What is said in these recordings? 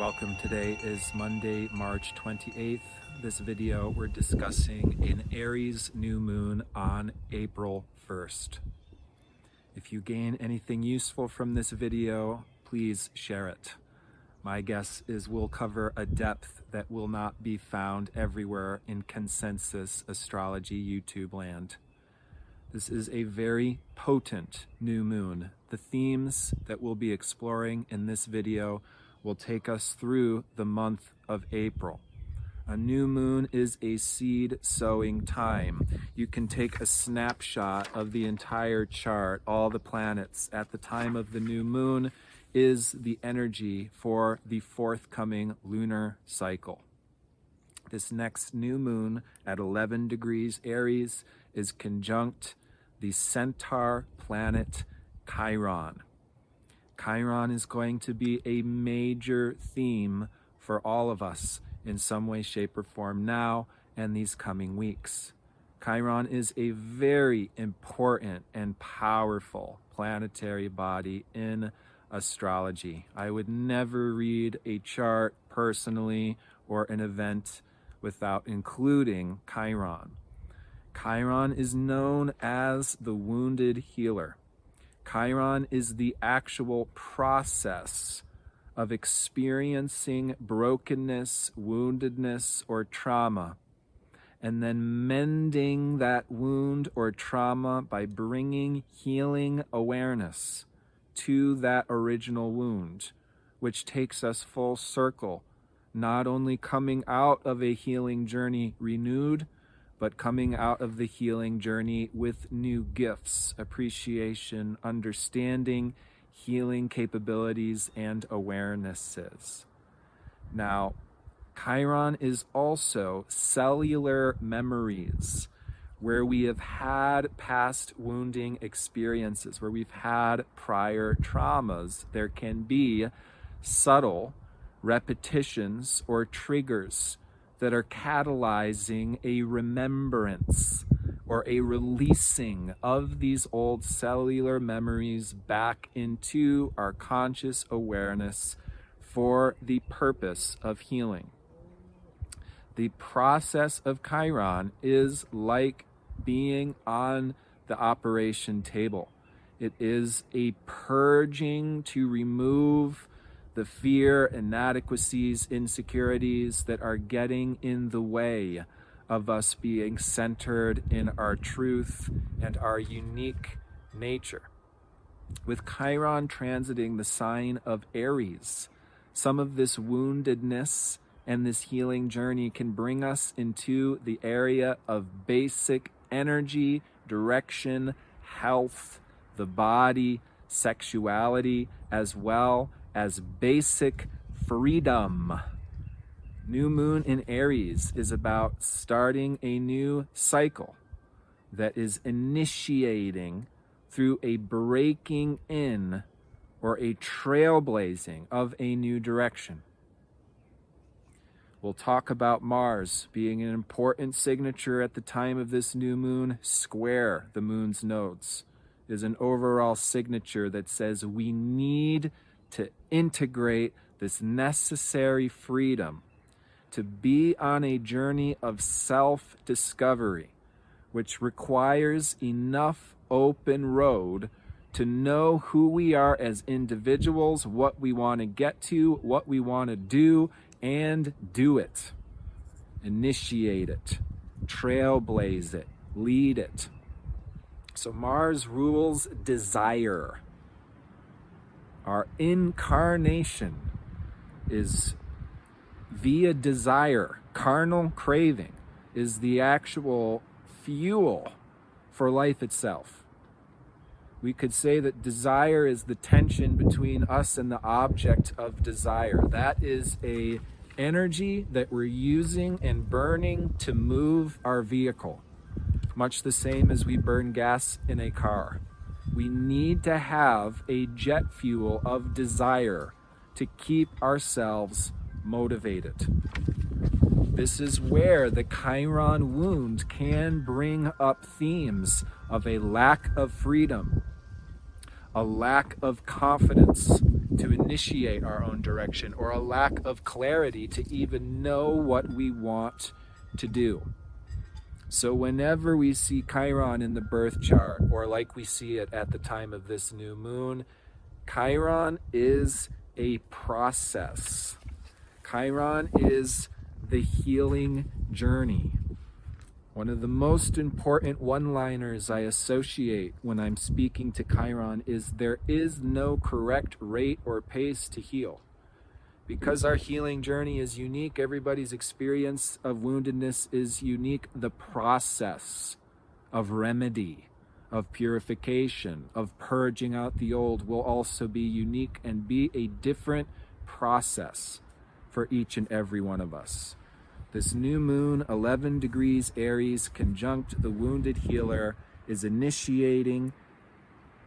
Welcome. Today is Monday, March 28th. This video we're discussing an Aries new moon on April 1st. If you gain anything useful from this video, please share it. My guess is we'll cover a depth that will not be found everywhere in consensus astrology YouTube land. This is a very potent new moon. The themes that we'll be exploring in this video will take us through the month of April. A new moon is a seed sowing time. You can take a snapshot of the entire chart. All the planets at the time of the new moon is the energy for the forthcoming lunar cycle. This next new moon at 11 degrees Aries is conjunct the Centaur planet Chiron. Chiron is going to be a major theme for all of us in some way, shape, or form now and these coming weeks. Chiron is a very important and powerful planetary body in astrology. I would never read a chart personally or an event without including Chiron. Chiron is known as the wounded healer. Chiron is the actual process of experiencing brokenness, woundedness, or trauma, and then mending that wound or trauma by bringing healing awareness to that original wound, which takes us full circle, not only coming out of a healing journey renewed, but coming out of the healing journey with new gifts, appreciation, understanding, healing capabilities, and awarenesses. Now, Chiron is also cellular memories, where we have had past wounding experiences, where we've had prior traumas. There can be subtle repetitions or triggers that are catalyzing a remembrance or a releasing of these old cellular memories back into our conscious awareness for the purpose of healing. The process of Chiron is like being on the operation table. It is a purging to remove the fear, inadequacies, insecurities that are getting in the way of us being centered in our truth and our unique nature. With Chiron transiting the sign of Aries, some of this woundedness and this healing journey can bring us into the area of basic energy, direction, health, the body, sexuality, as well as basic freedom. New moon in Aries is about starting a new cycle that is initiating through a breaking in or a trailblazing of a new direction. We'll talk about Mars being an important signature at the time of this new moon. Square the moon's nodes is an overall signature that says we need to integrate this necessary freedom to be on a journey of self-discovery, which requires enough open road to know who we are as individuals, what we want to get to, what we want to do, and do it. Initiate it, trailblaze it, lead it. So Mars rules desire. Our incarnation is via desire. Carnal craving is the actual fuel for life itself. We could say that desire is the tension between us and the object of desire. That is a energy that we're using and burning to move our vehicle, much the same as we burn gas in a car. We need to have a jet fuel of desire to keep ourselves motivated. This is where the Chiron wound can bring up themes of a lack of freedom, a lack of confidence, to initiate our own direction, or a lack of clarity to even know what we want to do. So whenever we see Chiron in the birth chart, or like we see it at the time of this new moon, Chiron is a process. Chiron is the healing journey. One of the most important one-liners I associate when I'm speaking to Chiron is there is no correct rate or pace to heal. Because our healing journey is unique, everybody's experience of woundedness is unique. The process of remedy, of purification, of purging out the old will also be unique and be a different process for each and every one of us. This new moon, 11 degrees Aries, conjunct the wounded healer, is initiating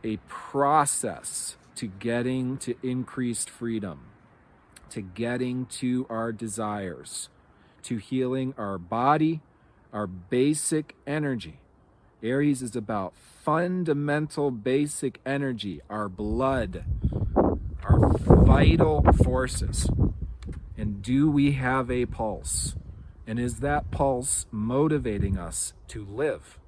a process to getting to increased freedom, to getting to our desires, to healing our body, our basic energy. Aries is about fundamental basic energy, our blood, our vital forces. And do we have a pulse? And is that pulse motivating us to live?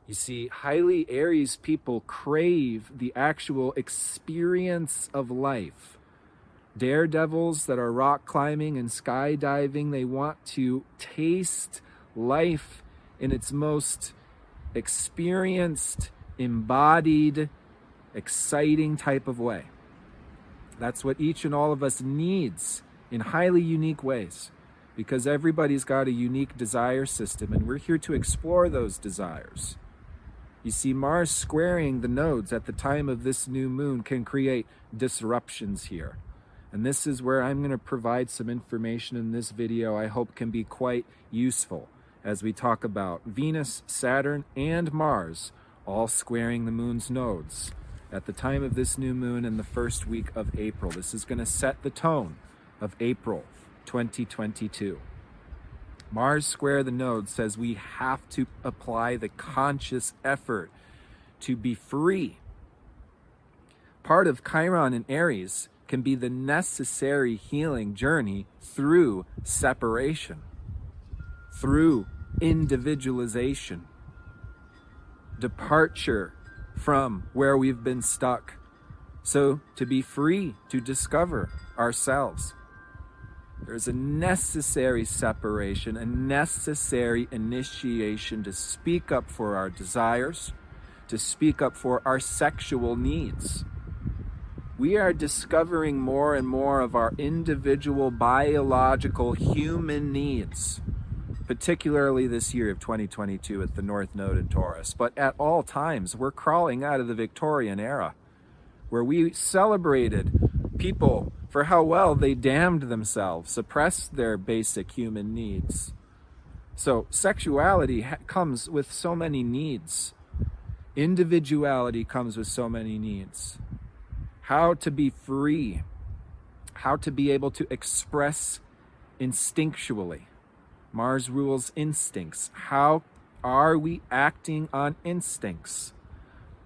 You see, highly Aries people crave the actual experience of life. Daredevils that are rock climbing and skydiving, they want to taste life in its most experienced, embodied, exciting type of way. That's what each and all of us needs in highly unique ways, because everybody's got a unique desire system, and we're here to explore those desires. You see, Mars squaring the nodes at the time of this new moon can create disruptions here. And this is where I'm going to provide some information in this video I hope can be quite useful as we talk about Venus, Saturn, and Mars all squaring the moon's nodes at the time of this new moon in the first week of April. This is going to set the tone of April 2022. Mars square the node says we have to apply the conscious effort to be free. Part of Chiron in Aries can be the necessary healing journey through separation, through individualization, departure from where we've been stuck. So to be free to discover ourselves, there's a necessary separation, a necessary initiation to speak up for our desires, to speak up for our sexual needs. We are discovering more and more of our individual biological human needs, particularly this year of 2022 at the North Node in Taurus. But at all times, we're crawling out of the Victorian era, where we celebrated people for how well they damned themselves, suppressed their basic human needs. So sexuality comes with so many needs. Individuality comes with so many needs. How to be free, how to be able to express instinctually. Mars rules instincts. How are we acting on instincts?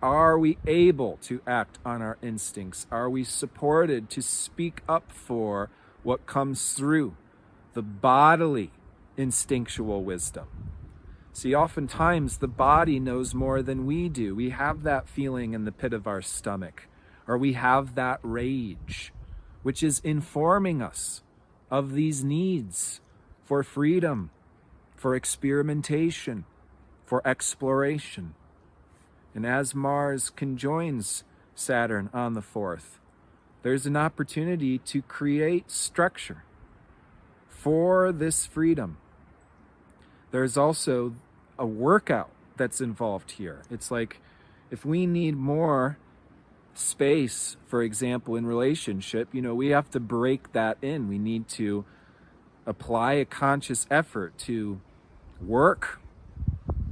Are we able to act on our instincts? Are we supported to speak up for what comes through the bodily instinctual wisdom? See, oftentimes the body knows more than we do. We have that feeling in the pit of our stomach, or we have that rage, which is informing us of these needs for freedom, for experimentation, for exploration. And as Mars conjoins Saturn on the 4th, there's an opportunity to create structure for this freedom. There's also a workout that's involved here. It's like if we need more space, for example, in relationship, we have to break that in. We need to apply a conscious effort to work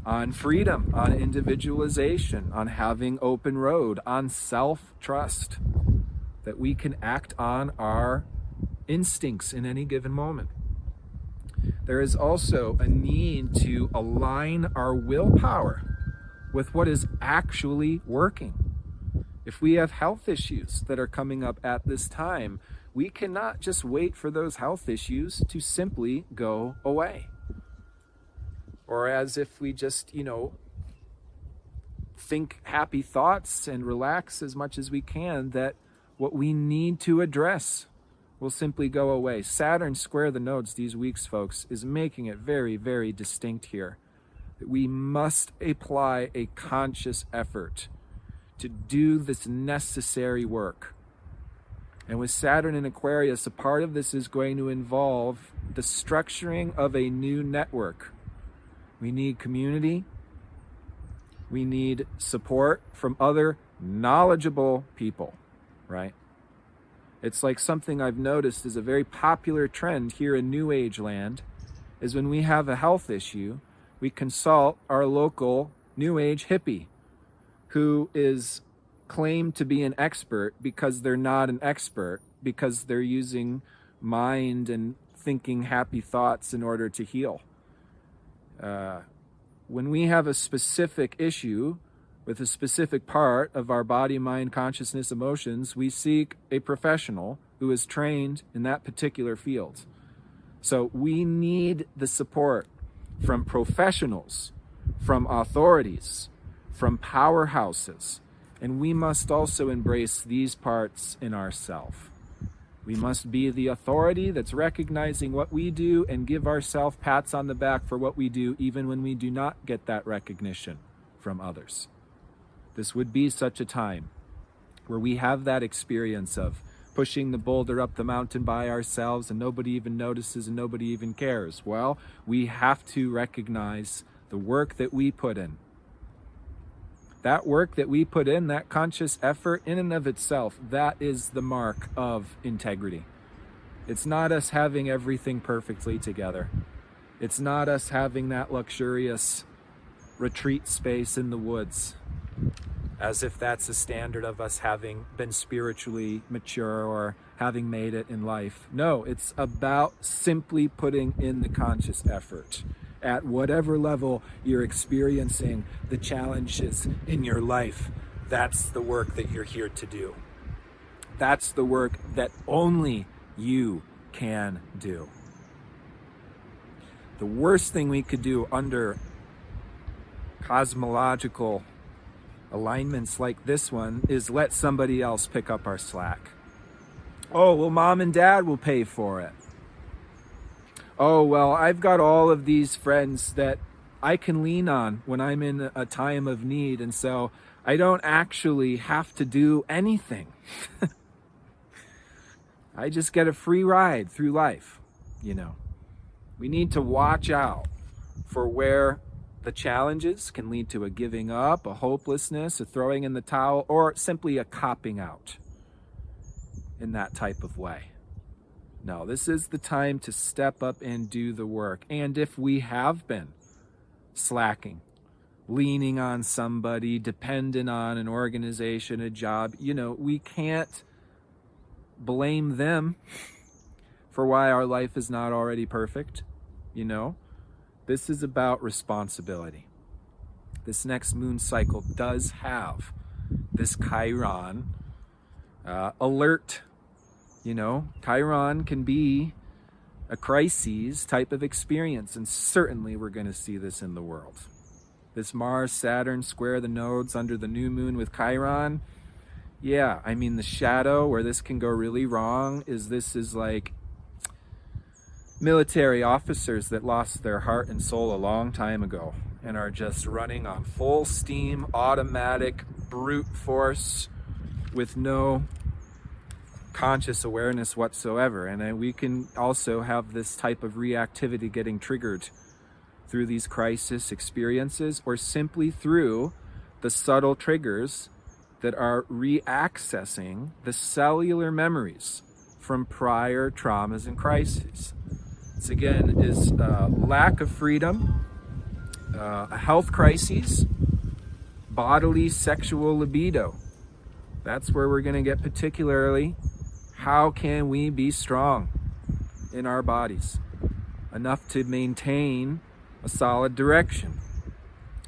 on freedom, on individualization, on having open road, on self-trust, that we can act on our instincts in any given moment. There is also a need to align our willpower with what is actually working. If we have health issues that are coming up at this time, we cannot just wait for those health issues to simply go away. Or as if we just, think happy thoughts and relax as much as we can, that what we need to address will simply go away. Saturn square the nodes these weeks, folks, is making it very, very distinct here. We must apply a conscious effort to do this necessary work. And with Saturn in Aquarius, a part of this is going to involve the structuring of a new network. We need community. We need support from other knowledgeable people, right? It's like something I've noticed is a very popular trend here in New Age land, is when we have a health issue, we consult our local New Age hippie who is claimed to be an expert because they're not an expert, because they're using mind and thinking happy thoughts in order to heal. When we have a specific issue with a specific part of our body, mind, consciousness, emotions, we seek a professional who is trained in that particular field. So we need the support from professionals, from authorities, from powerhouses, and we must also embrace these parts in ourselves. We must be the authority that's recognizing what we do and give ourselves pats on the back for what we do, even when we do not get that recognition from others. This would be such a time where we have that experience of pushing the boulder up the mountain by ourselves and nobody even notices and nobody even cares. Well, we have to recognize the work that we put in. That work that we put in, that conscious effort in and of itself, that is the mark of integrity. It's not us having everything perfectly together. It's not us having that luxurious retreat space in the woods, as if that's a standard of us having been spiritually mature or having made it in life. No, it's about simply putting in the conscious effort. At whatever level you're experiencing the challenges in your life, that's the work that you're here to do. That's the work that only you can do. The worst thing we could do under cosmological alignments like this one is let somebody else pick up our slack. Oh, well, mom and dad will pay for it. Oh, well, I've got all of these friends that I can lean on when I'm in a time of need, and so I don't actually have to do anything. I just get a free ride through life, We need to watch out for where the challenges can lead to a giving up, a hopelessness, a throwing in the towel, or simply a copping out in that type of way. No, this is the time to step up and do the work. And if we have been slacking, leaning on somebody, dependent on an organization, a job, we can't blame them for why our life is not already perfect. This is about responsibility. This next moon cycle does have this Chiron alert. Chiron can be a crises type of experience, and certainly we're going to see this in the world. This Mars, Saturn square the nodes under the new moon with Chiron. Yeah, the shadow where this can go really wrong is like military officers that lost their heart and soul a long time ago and are just running on full steam, automatic, brute force with no conscious awareness whatsoever. And we can also have this type of reactivity getting triggered through these crisis experiences, or simply through the subtle triggers that are reaccessing the cellular memories from prior traumas and crises. This again is lack of freedom, a health crisis, bodily sexual libido. That's where we're going to get particularly. How can we be strong in our bodies? Enough to maintain a solid direction.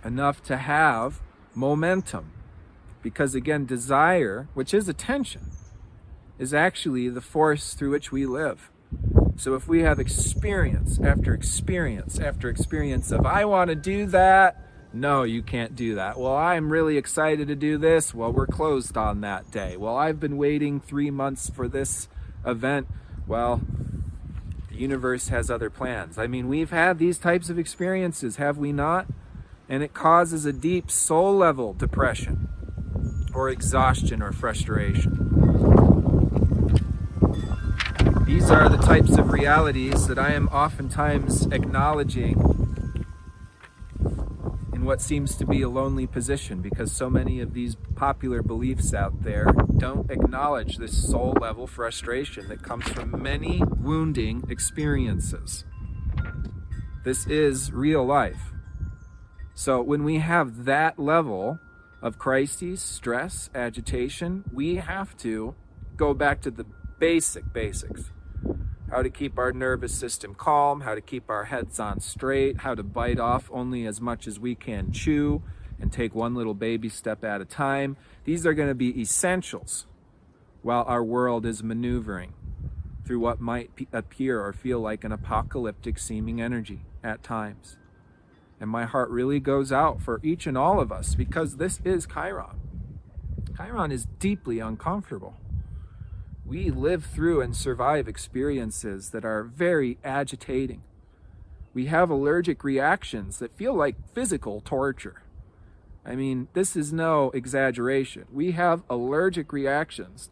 Enough to have momentum. Because again, desire, which is attention, is actually the force through which we live. So if we have experience after experience after experience of, I want to do that, no, you can't do that. Well, I'm really excited to do this. Well, we're closed on that day. Well, I've been waiting 3 months for this event. Well, the universe has other plans. I mean, we've had these types of experiences, have we not? And it causes a deep soul level depression or exhaustion or frustration. These are the types of realities that I am oftentimes acknowledging in what seems to be a lonely position, because so many of these popular beliefs out there don't acknowledge this soul level frustration that comes from many wounding experiences. This is real life. So when we have that level of crises, stress, agitation, we have to go back to the basics. How to keep our nervous system calm, how to keep our heads on straight, how to bite off only as much as we can chew and take one little baby step at a time. These are going to be essentials while our world is maneuvering through what might appear or feel like an apocalyptic seeming energy at times. And my heart really goes out for each and all of us, because this is Chiron. Chiron is deeply uncomfortable. We live through and survive experiences that are very agitating. We have allergic reactions that feel like physical torture. I mean, this is no exaggeration. We have allergic reactions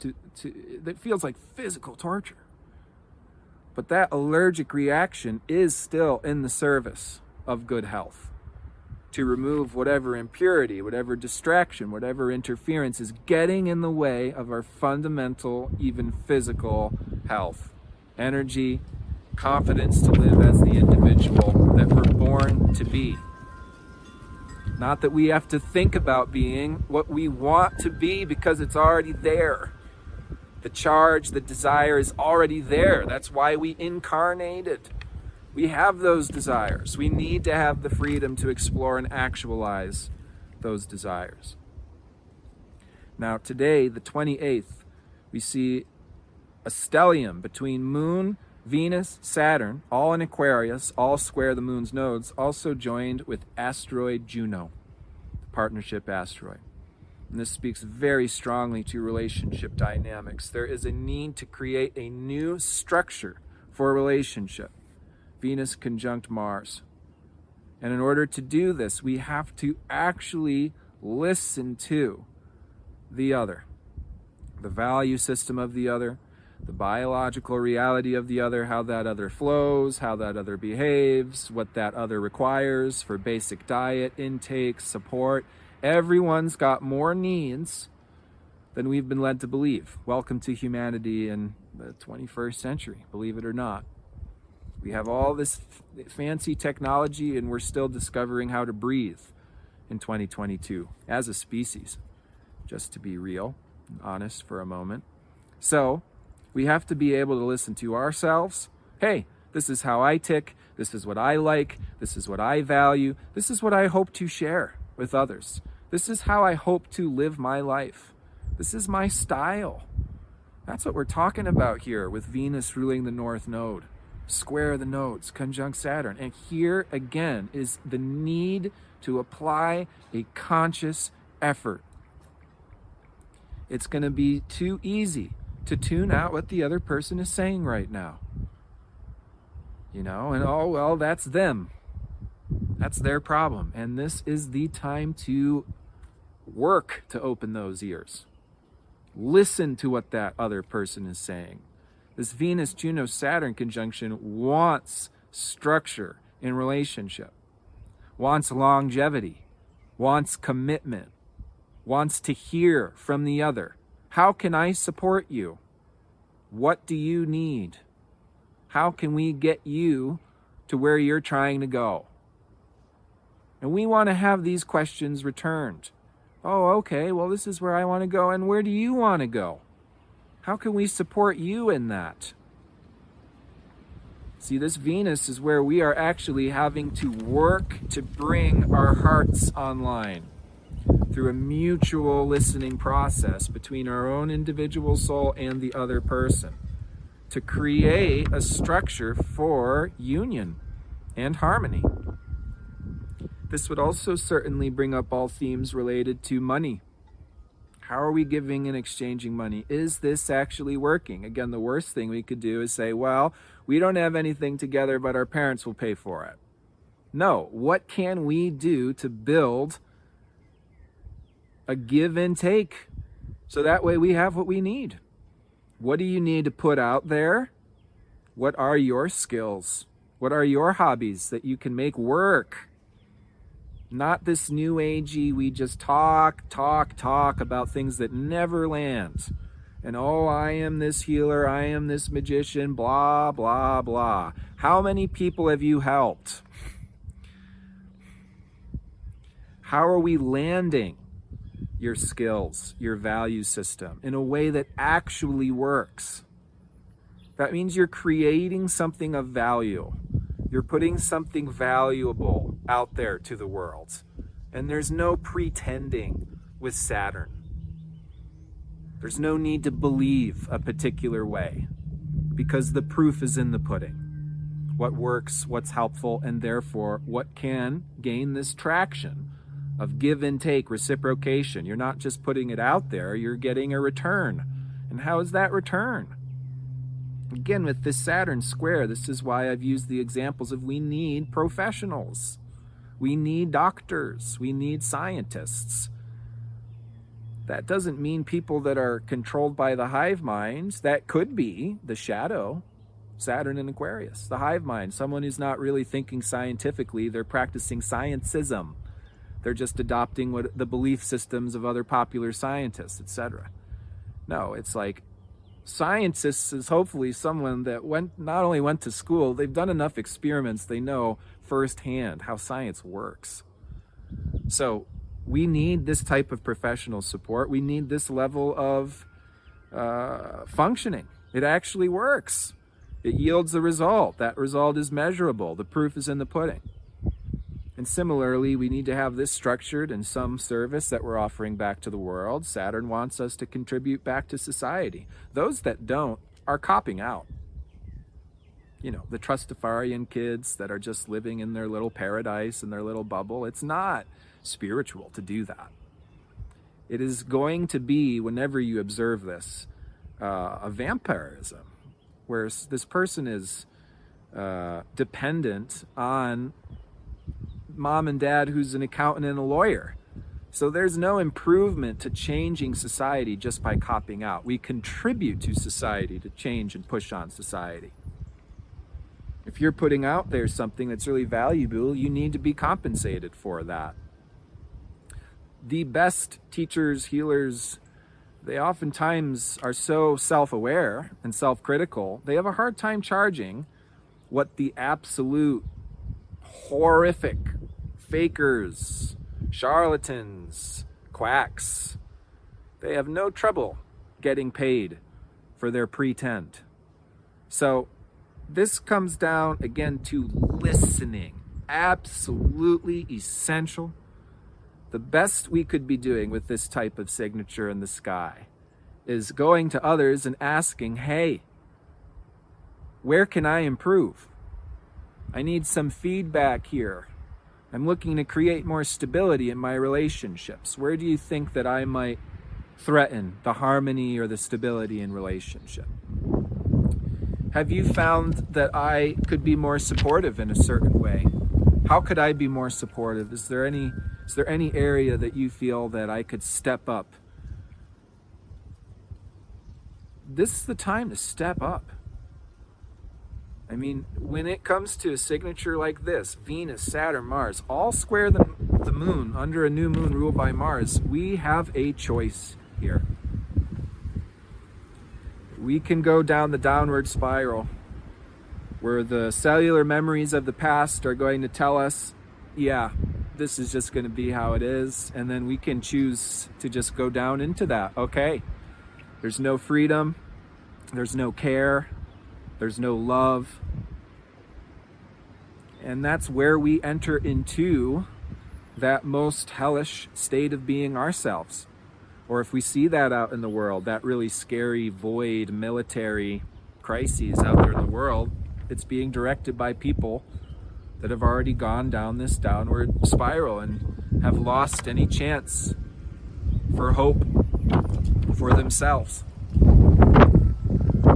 that feels like physical torture. But that allergic reaction is still in the service of good health, to remove whatever impurity, whatever distraction, whatever interference is getting in the way of our fundamental, even physical health, energy, confidence to live as the individual that we're born to be. Not that we have to think about being what we want to be, because it's already there. The charge, the desire is already there. That's why we incarnated. We have those desires. We need to have the freedom to explore and actualize those desires. Now today, the 28th, we see a stellium between Moon, Venus, Saturn, all in Aquarius, all square the Moon's nodes, also joined with asteroid Juno, the partnership asteroid. And this speaks very strongly to relationship dynamics. There is a need to create a new structure for a relationship. Venus conjunct Mars. And in order to do this, we have to actually listen to the other, the value system of the other, the biological reality of the other, how that other flows, how that other behaves, what that other requires for basic diet, intake, support. Everyone's got more needs than we've been led to believe. Welcome to humanity in the 21st century, believe it or not. We have all this fancy technology, and we're still discovering how to breathe in 2022 as a species, just to be real and honest for a moment. So we have to be able to listen to ourselves. Hey, this is how I tick. This is what I like. This is what I value. This is what I hope to share with others. This is how I hope to live my life. This is my style. That's what we're talking about here with Venus ruling the North Node. Square the nodes, conjunct Saturn. And here again is the need to apply a conscious effort. It's going to be too easy to tune out what the other person is saying right now. And oh, well, that's them. That's their problem. And this is the time to work to open those ears. Listen to what that other person is saying. This Venus-Juno-Saturn conjunction wants structure in relationship, wants longevity, wants commitment, wants to hear from the other. How can I support you? What do you need? How can we get you to where you're trying to go? And we want to have these questions returned. Oh, okay, well, this is where I want to go. And where do you want to go? How can we support you in that? See, this Venus is where we are actually having to work to bring our hearts online. through a mutual listening process between our own individual soul and the other person to create a structure for union and harmony. This would also certainly bring up all themes related to money. How are we giving and exchanging money? Is this actually working? Again, the worst thing we could do is say, well, we don't have anything together, but our parents will pay for it. No, what can we do to build a give and take so that way we have what we need? What do you need to put out there? What are your skills? What are your hobbies that you can make work? Not this new agey, we just talk about things that never land. And oh, I am this healer, I am this magician, blah, blah, blah. How many people have you helped? How are we landing your skills, your value system in a way that actually works? That means you're creating something of value. You're putting something valuable out there to the world. And there's no pretending with Saturn. There's no need to believe a particular way because the proof is in the pudding. What works, what's helpful, and therefore what can gain this traction of give and take, reciprocation. You're not just putting it out there, you're getting a return. And how is that return? Again, with this Saturn square, this is why I've used the examples of we need professionals. We need doctors. We need scientists. That doesn't mean people that are controlled by the hive mind. That could be the shadow, Saturn in Aquarius, the hive mind, someone who's not really thinking scientifically. They're practicing scientism. They're just adopting what the belief systems of other popular scientists, etc. No, it's like scientists is hopefully someone that not only went to school, they've done enough experiments, they know firsthand how science works. So we need this type of professional support. We need this level of functioning. It actually works. It yields a result. That result is measurable. The proof is in the pudding. And similarly, we need to have this structured in some service that we're offering back to the world. Saturn wants us to contribute back to society. Those that don't are copping out. You know, the Trustafarian kids that are just living in their little paradise, in their little bubble. It's not spiritual to do that. It is going to be, whenever you observe this, a vampirism, where this person is dependent on mom and dad who's an accountant and a lawyer. So there's no improvement to changing society just by copping out. We contribute to society to change and push on society. If you're putting out there something that's really valuable, you need to be compensated for that. The best teachers, healers, they oftentimes are so self-aware and self-critical, they have a hard time charging what the absolute horrific fakers, charlatans, quacks, they have no trouble getting paid for their pretend. So this comes down again to listening. Absolutely essential. The best we could be doing with this type of signature in the sky is going to others and asking, hey, where can I improve? I need some feedback here. I'm looking to create more stability in my relationships. Where do you think that I might threaten the harmony or the stability in relationship? Have you found that I could be more supportive in a certain way? How could I be more supportive? Is there any area that you feel that I could step up? This is the time to step up. I mean, when it comes to a signature like this, Venus, Saturn, Mars, all square the moon under a new moon ruled by Mars, we have a choice here. We can go down the downward spiral where the cellular memories of the past are going to tell us, yeah, this is just going to be how it is. And then we can choose to just go down into that. Okay, there's no freedom, there's no care, there's no love. And that's where we enter into that most hellish state of being ourselves. Or if we see that out in the world, that really scary void military crises out there in the world, it's being directed by people that have already gone down this downward spiral and have lost any chance for hope for themselves.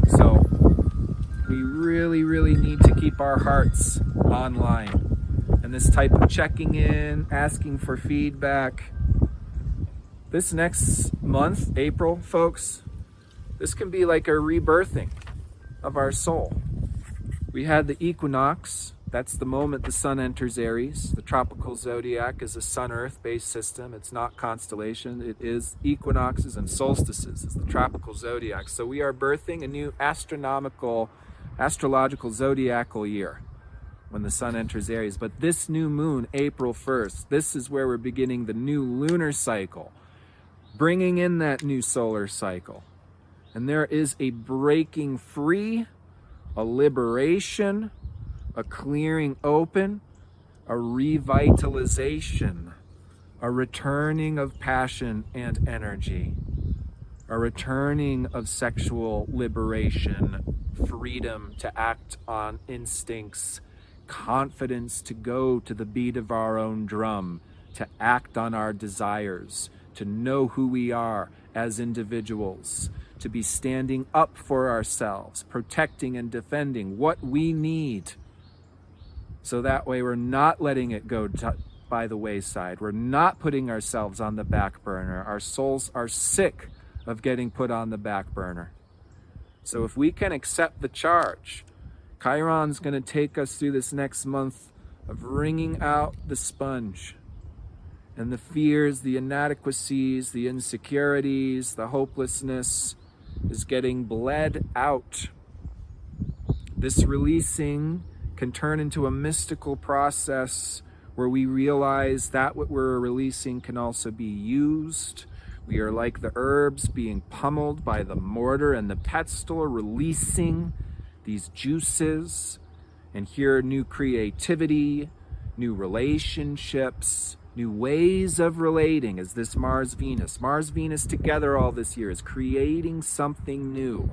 So we really need to keep our hearts online. And this type of checking in, asking for feedback, this next month, April, folks, this can be like a rebirthing of our soul. We had the equinox. That's the moment the sun enters Aries. The tropical zodiac is a sun-earth based system. It's not constellation. It is equinoxes and solstices. It's the tropical zodiac. So we are birthing a new astrological zodiacal year when the sun enters Aries. But this new moon, April 1st, this is where we're beginning the new lunar cycle, bringing in that new solar cycle. And there is a breaking free, a liberation, a clearing open, a revitalization, a returning of passion and energy, a returning of sexual liberation, freedom to act on instincts, confidence to go to the beat of our own drum, to act on our desires, to know who we are as individuals, to be standing up for ourselves, protecting and defending what we need. So that way we're not letting it go by the wayside. We're not putting ourselves on the back burner. Our souls are sick of getting put on the back burner. So if we can accept the charge, Chiron's going to take us through this next month of wringing out the sponge and the fears, the inadequacies, the insecurities, the hopelessness is getting bled out. This releasing can turn into a mystical process where we realize that what we're releasing can also be used. We are like the herbs being pummeled by the mortar and the pestle, releasing these juices, and here new creativity, new relationships, new ways of relating as this Mars-Venus together all this year is creating something new.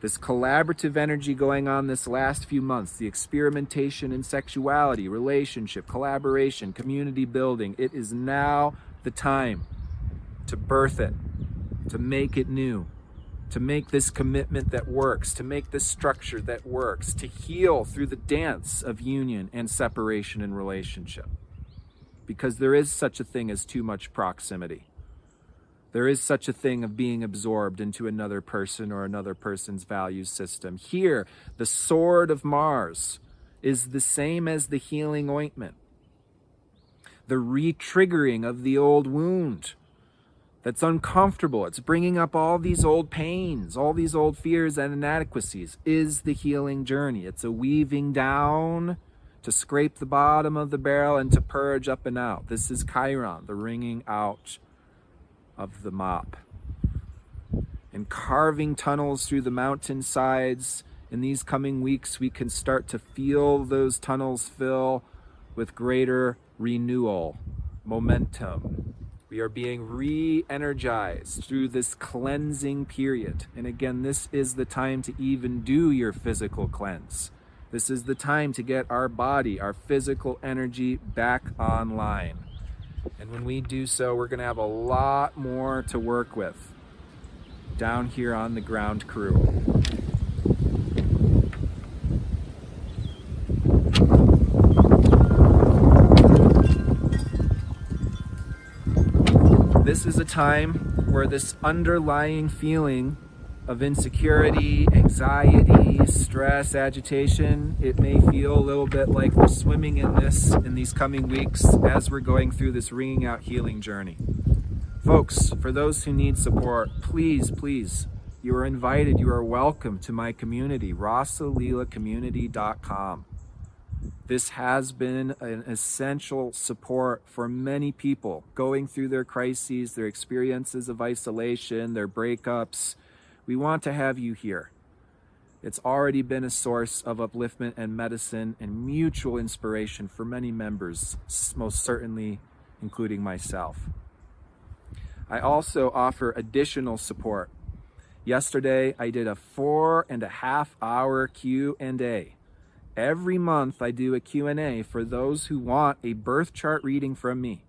This collaborative energy going on this last few months, the experimentation in sexuality, relationship, collaboration, community building, it is now the time to birth it, to make it new, to make this commitment that works, to make this structure that works, to heal through the dance of union and separation in relationship. Because there is such a thing as too much proximity. There is such a thing of being absorbed into another person or another person's value system. Here, the sword of Mars is the same as the healing ointment. The re-triggering of the old wound that's uncomfortable. It's bringing up all these old pains, all these old fears and inadequacies is the healing journey. It's a weaving down to scrape the bottom of the barrel and to purge up and out. This is Chiron, the wringing out of the mop. And carving tunnels through the mountainsides. In these coming weeks, we can start to feel those tunnels fill with greater renewal, momentum. We are being re-energized through this cleansing period. And again, this is the time to even do your physical cleanse. This is the time to get our body, our physical energy back online. And when we do so, we're going to have a lot more to work with down here on the ground crew. This is a time where this underlying feeling of insecurity, anxiety, stress, agitation, it may feel a little bit like we're swimming in this in these coming weeks as we're going through this wringing out healing journey. Folks, for those who need support, please, you are invited, you are welcome to my community, RasaLeelaCommunity.com. This has been an essential support for many people going through their crises, their experiences of isolation, their breakups. We want to have you here. It's already been a source of upliftment and medicine and mutual inspiration for many members, most certainly including myself. I also offer additional support. Yesterday, I did a 4.5-hour Q&A. Every month, I do a Q&A for those who want a birth chart reading from me.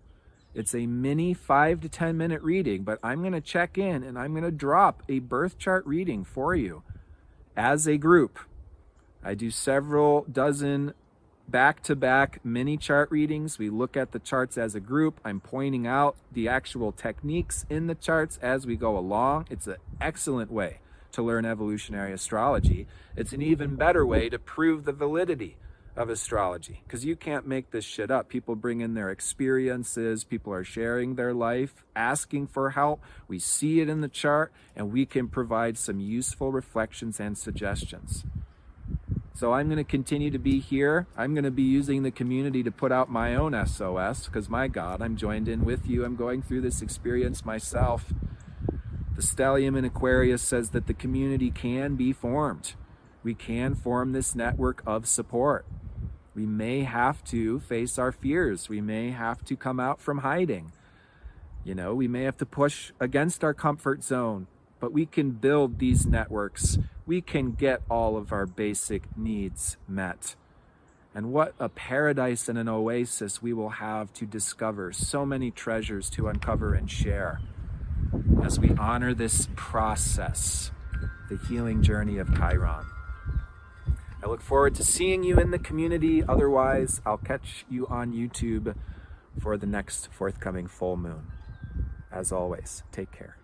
It's a mini 5 to 10 minute reading, but I'm going to check in and I'm going to drop a birth chart reading for you as a group. I do several dozen back-to-back mini chart readings. We look at the charts as a group. I'm pointing out the actual techniques in the charts as we go along. It's an excellent way to learn evolutionary astrology. It's an even better way to prove the validity of astrology, because you can't make this shit up. People bring in their experiences, people are sharing their life, asking for help. We see it in the chart, and we can provide some useful reflections and suggestions. So I'm going to continue to be here. I'm going to be using the community to put out my own SOS, because my God, I'm joined in with you. I'm going through this experience myself. The stellium in Aquarius says that the community can be formed. We can form this network of support. We may have to face our fears. We may have to come out from hiding. We may have to push against our comfort zone, but we can build these networks. We can get all of our basic needs met. And what a paradise and an oasis we will have to discover, so many treasures to uncover and share as we honor this process, the healing journey of Chiron. I look forward to seeing you in the community. Otherwise, I'll catch you on YouTube for the next forthcoming full moon. As always, take care.